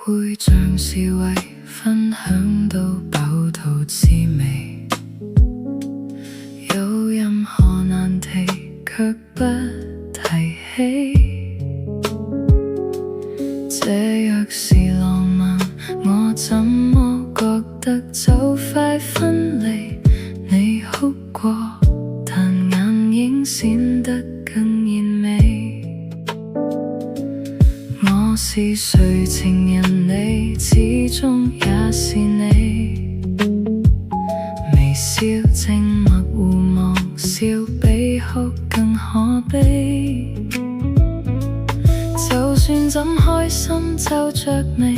會像是為分享到飽肚滋味，有任何難題卻不提起。這若是浪漫，我怎麼覺得就快分離？你哭過，但眼影閃得更豔美。我是誰情人，你始終也是你。微笑靜默互望，笑比哭更可悲。就算怎開心皺着眉，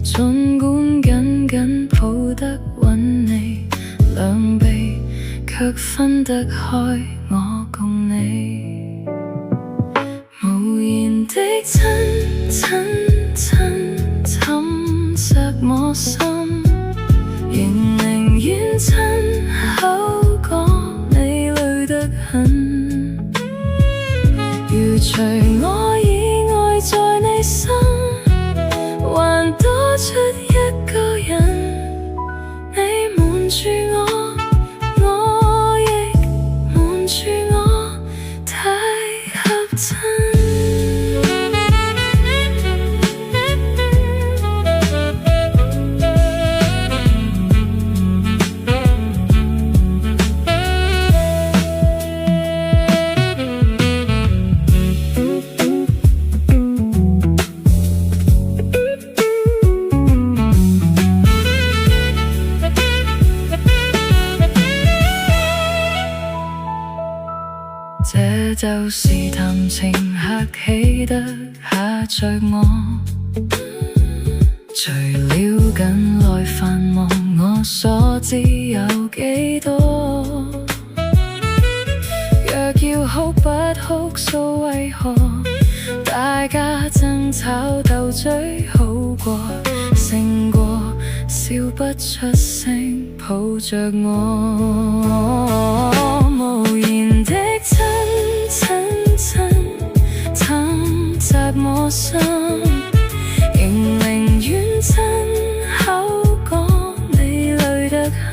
儘管緊緊抱得穩你，兩臂卻分得開我共你。無言的親親親侵襲我心，仍寧願親口講你累得很。如除我以外在你心，還多出一個人，你瞞住我，我亦瞞住我，太合襯。這就是談情客氣得下着我，除了近來繁忙，我所知有幾多？若要哭不哭訴，為何大家爭吵鬥嘴好過？勝過笑不出聲抱着我。無言的親親親侵襲我心，仍寧願親口講你累得很。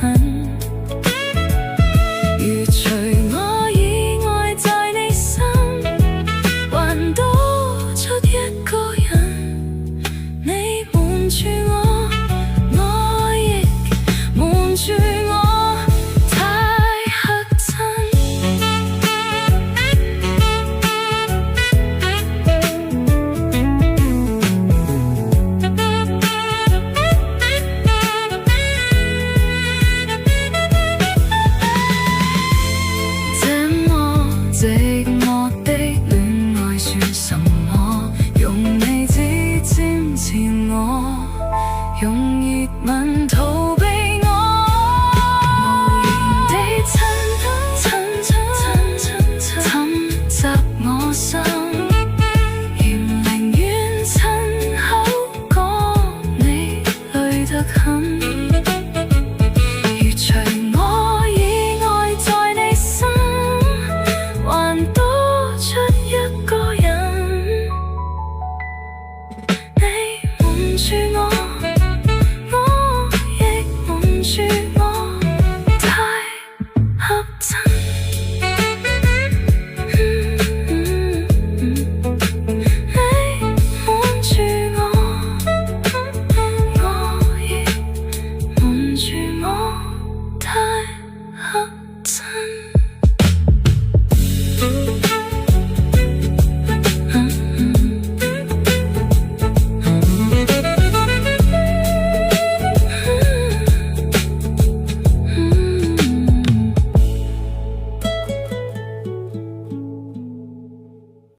如除我以外在你心，還多出一個人，你瞞住我，我亦瞞住我，太合襯。寂寞的戀愛算什麼？用你指尖纏我，用熱吻逃避我。無言的親親親親侵襲我心，仍寧願親口講你累得很。如除我以外在你心，還多出一個人，你瞞住我。